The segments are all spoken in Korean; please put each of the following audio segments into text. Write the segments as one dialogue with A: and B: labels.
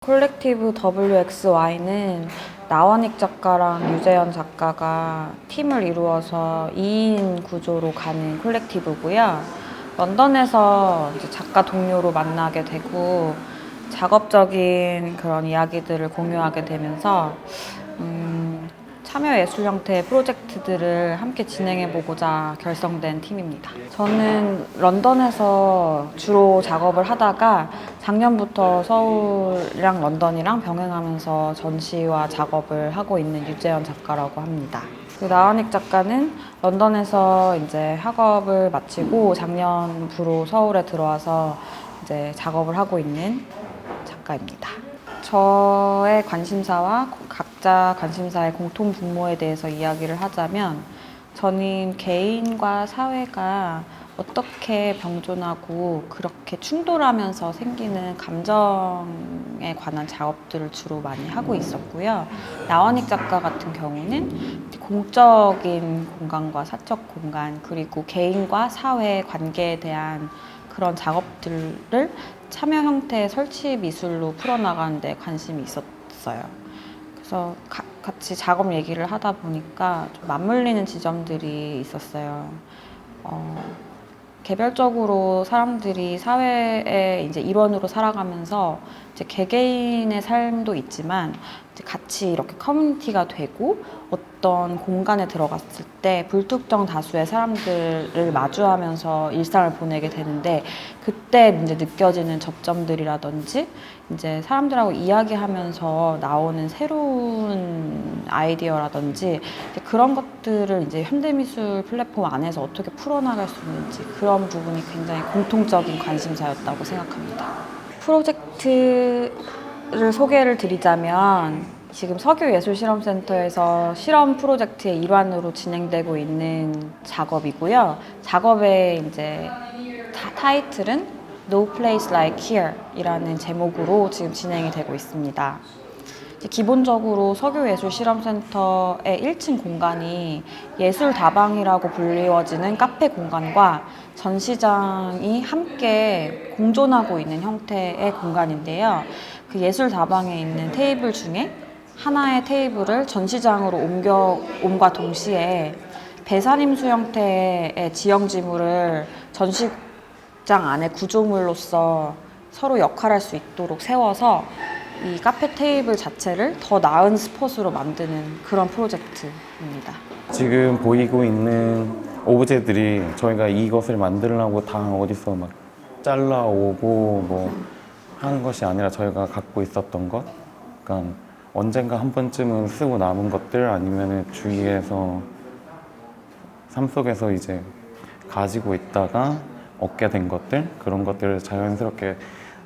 A: 콜렉티브 WXY는 나원익 작가랑 유재현 작가가 팀을 이루어서 2인 구조로 가는 콜렉티브고요. 런던에서 이제 작가 동료로 만나게 되고 작업적인 그런 이야기들을 공유하게 되면서 참여 예술 형태의 프로젝트들을 함께 진행해보고자 결성된 팀입니다. 저는 런던에서 주로 작업을 하다가 작년부터 서울이랑 런던이랑 병행하면서 전시와 작업을 하고 있는 유재현 작가라고 합니다. 나은익 작가는 런던에서 이제 학업을 마치고 작년부로 서울에 들어와서 이제 작업을 하고 있는 작가입니다. 저의 관심사와 각자 관심사의 공통 분모에 대해서 이야기를 하자면 저는 개인과 사회가 어떻게 병존하고 그렇게 충돌하면서 생기는 감정에 관한 작업들을 주로 많이 하고 있었고요. 나원익 작가 같은 경우는 공적인 공간과 사적 공간 그리고 개인과 사회의 관계에 대한 그런 작업들을 참여 형태의 설치 미술로 풀어나가는 데 관심이 있었어요. 그래서 같이 작업 얘기를 하다 보니까 좀 맞물리는 지점들이 있었어요. 개별적으로 사람들이 사회의 이제 일원으로 살아가면서 이제 개개인의 삶도 있지만 이제 같이 이렇게 커뮤니티가 되고 어떤 공간에 들어갔을 때 불특정 다수의 사람들을 마주하면서 일상을 보내게 되는데 그때 이제 느껴지는 접점들이라든지 이제 사람들하고 이야기하면서 나오는 새로운 아이디어라든지 이제 그런 것들을 이제 현대미술 플랫폼 안에서 어떻게 풀어나갈 수 있는지 그런 부분이 굉장히 공통적인 관심사였다고 생각합니다. 프로젝트를 소개를 드리자면 지금 석유예술실험센터에서 실험 프로젝트의 일환으로 진행되고 있는 작업이고요. 작업의 이제 타이틀은 No Place Like Here 이라는 제목으로 지금 진행이 되고 있습니다. 기본적으로 석유예술실험센터의 1층 공간이 예술다방이라고 불리워지는 카페 공간과 전시장이 함께 공존하고 있는 형태의 공간인데요. 그 예술다방에 있는 테이블 중에 하나의 테이블을 전시장으로 옮겨옴과 동시에 배산임수 형태의 지형지물을 전시장 안에 구조물로서 서로 역할할 수 있도록 세워서 이 카페 테이블 자체를 더 나은 스폿으로 만드는 그런 프로젝트입니다.
B: 지금 보이고 있는 오브제들이 저희가 이것을 만들려고 다 어디서 막 잘라오고 뭐 하는 것이 아니라 저희가 갖고 있었던 것, 그러니까 언젠가 한 번쯤은 쓰고 남은 것들 아니면 주위에서 삶 속에서 이제 가지고 있다가 얻게 된 것들, 그런 것들을 자연스럽게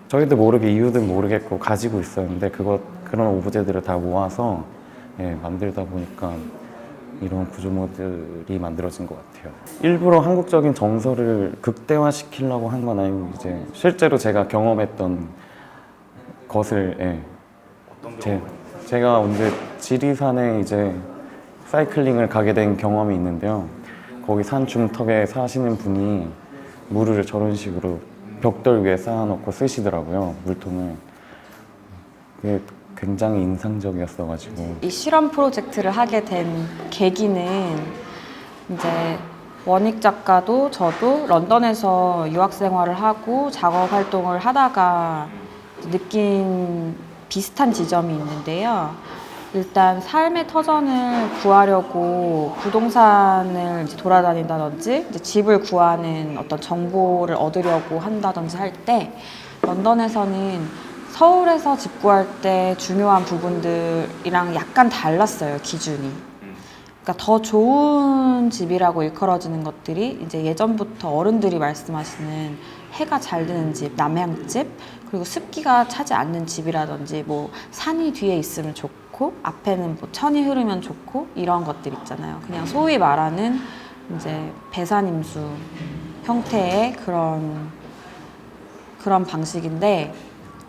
B: 저희도 모르게 이유도 모르겠고 가지고 있었는데 그런 오브제들을 다 모아서 만들다 보니까 이런 구조물들이 만들어진 것 같아요. 일부러 한국적인 정서를 극대화시키려고 한 건 아니고 이제 실제로 제가 경험했던 것을 제가 언제 지리산에 이제 사이클링을 가게 된 경험이 있는데요. 거기 산 중턱에 사시는 분이 물을 저런 식으로 벽돌 위에 쌓아놓고 쓰시더라고요, 물통을. 그게 굉장히 인상적이었어가지고.
A: 이 실험 프로젝트를 하게 된 계기는 이제 원익 작가도 저도 런던에서 유학 생활을 하고 작업 활동을 하다가 느낀 비슷한 지점이 있는데요. 일단 삶의 터전을 구하려고 부동산을 이제 돌아다닌다든지 이제 집을 구하는 어떤 정보를 얻으려고 한다든지 할 때 런던에서는 서울에서 집 구할 때 중요한 부분들이랑 약간 달랐어요, 기준이. 그러니까 더 좋은 집이라고 일컬어지는 것들이 이제 예전부터 어른들이 말씀하시는 해가 잘 드는 집, 남향집, 그리고 습기가 차지 않는 집이라든지 뭐 산이 뒤에 있으면 좋고 앞에는 뭐 천이 흐르면 좋고 이런 것들 있잖아요. 그냥 소위 말하는 이제 배산임수 형태의 그런 방식인데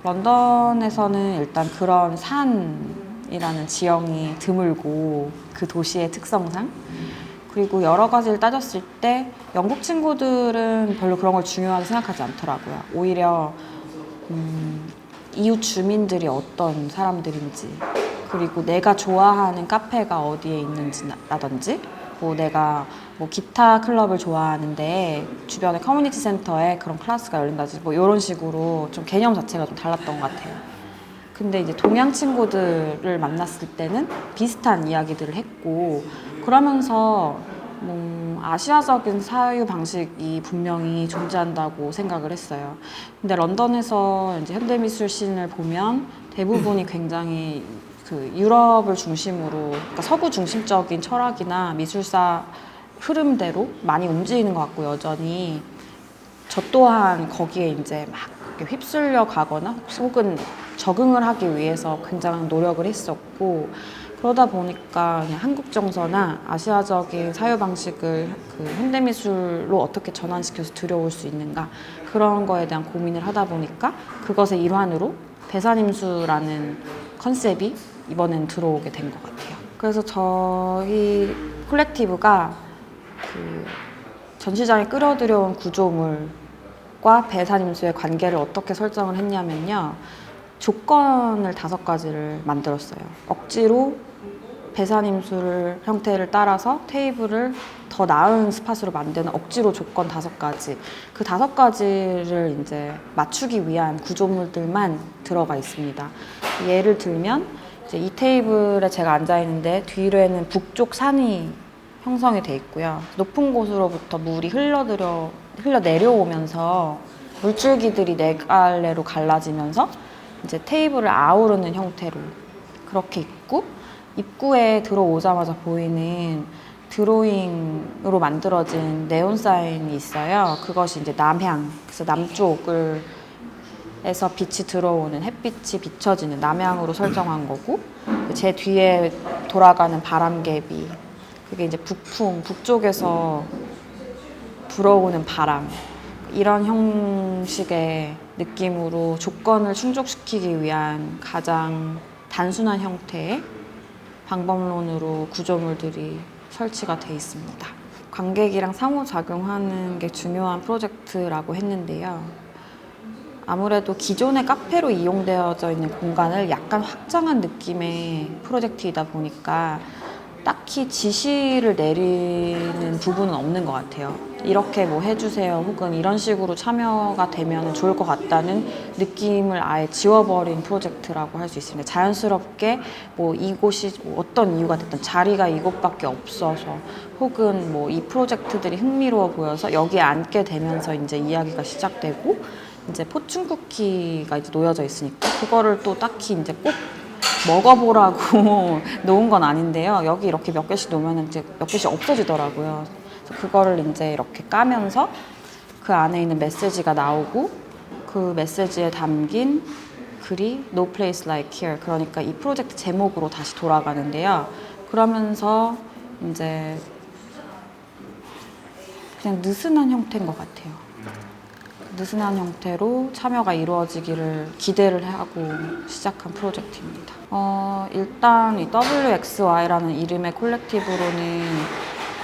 A: 런던에서는 일단 그런 산이라는 지형이 드물고 그 도시의 특성상 그리고 여러 가지를 따졌을 때 영국 친구들은 별로 그런 걸 중요하게 생각하지 않더라고요. 오히려 이웃 주민들이 어떤 사람들인지, 그리고 내가 좋아하는 카페가 어디에 있는지라든지, 뭐 내가 뭐 기타 클럽을 좋아하는데 주변에 커뮤니티 센터에 그런 클래스가 열린다든지 뭐 이런 식으로 좀 개념 자체가 좀 달랐던 것 같아요. 근데 이제 동양 친구들을 만났을 때는 비슷한 이야기들을 했고, 그러면서 아시아적인 사유 방식이 분명히 존재한다고 생각을 했어요. 근데 런던에서 이제 현대미술씬을 보면 대부분이 굉장히 그 유럽을 중심으로, 그러니까 서구 중심적인 철학이나 미술사 흐름대로 많이 움직이는 것 같고, 여전히 저 또한 거기에 이제 막 이렇게 휩쓸려 가거나 혹은 적응을 하기 위해서 굉장히 노력을 했었고, 그러다 보니까 그냥 한국 정서나 아시아적인 사유 방식을 그 현대미술로 어떻게 전환시켜서 들여올 수 있는가, 그런 거에 대한 고민을 하다 보니까 그것의 일환으로 배산임수라는 컨셉이 이번엔 들어오게 된 것 같아요. 그래서 저희 콜렉티브가 그 전시장에 끌어들여온 구조물과 배산임수의 관계를 어떻게 설정을 했냐면요, 조건을 5가지를 만들었어요. 억지로 배산임술 형태를 따라서 테이블을 더 나은 스팟으로 만드는 억지로 조건 5가지. 그 5가지를 이제 맞추기 위한 구조물들만 들어가 있습니다. 예를 들면 이제 이 테이블에 제가 앉아 있는데 뒤로에는 북쪽 산이 형성이 돼 있고요. 높은 곳으로부터 물이 흘러 내려오면서 물줄기들이 4갈래로 갈라지면서 이제 테이블을 아우르는 형태로 그렇게 있고, 입구에 들어오자마자 보이는 드로잉으로 만들어진 네온 사인이 있어요. 그것이 이제 남향, 그래서 남쪽을 에서 빛이 들어오는, 햇빛이 비춰지는 남향으로 설정한 거고, 제 뒤에 돌아가는 바람개비, 그게 이제 북풍, 북쪽에서 불어오는 바람, 이런 형식의 느낌으로 조건을 충족시키기 위한 가장 단순한 형태의 방법론으로 구조물들이 설치가 돼 있습니다. 관객이랑 상호작용하는 게 중요한 프로젝트라고 했는데요. 아무래도 기존의 카페로 이용되어져 있는 공간을 약간 확장한 느낌의 프로젝트이다 보니까 딱히 지시를 내리는 부분은 없는 것 같아요. 이렇게 뭐 해주세요 혹은 이런 식으로 참여가 되면 좋을 것 같다는 느낌을 아예 지워버린 프로젝트라고 할 수 있습니다. 자연스럽게 뭐 이곳이 어떤 이유가 됐든 자리가 이곳밖에 없어서 혹은 뭐 이 프로젝트들이 흥미로워 보여서 여기에 앉게 되면서 이제 이야기가 시작되고, 이제 포춘 쿠키가 이제 놓여져 있으니까 그거를 또 딱히 이제 꼭 먹어보라고 놓은 건 아닌데요. 여기 이렇게 몇 개씩 놓으면 이제 몇 개씩 없어지더라고요. 그래서 그거를 이제 이렇게 까면서 그 안에 있는 메시지가 나오고, 그 메시지에 담긴 글이 No place like here. 그러니까 이 프로젝트 제목으로 다시 돌아가는데요. 그러면서 이제 그냥 느슨한 형태인 것 같아요. 느슨한 형태로 참여가 이루어지기를 기대를 하고 시작한 프로젝트입니다. 일단 이 WXY라는 이름의 콜렉티브로는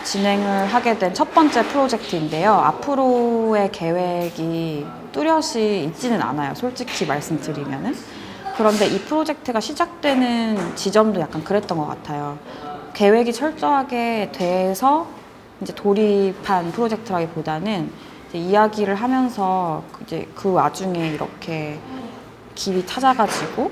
A: 진행을 하게 된 첫 번째 프로젝트인데요. 앞으로의 계획이 뚜렷이 있지는 않아요, 솔직히 말씀드리면은. 그런데 이 프로젝트가 시작되는 지점도 약간 그랬던 것 같아요. 계획이 철저하게 돼서 이제 돌입한 프로젝트라기보다는 이제 이야기를 하면서 이제 그 와중에 이렇게 길이 찾아가지고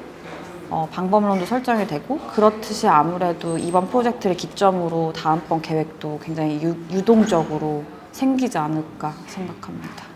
A: 방법론도 설정이 되고, 그렇듯이 아무래도 이번 프로젝트를 기점으로 다음번 계획도 굉장히 유동적으로 생기지 않을까 생각합니다.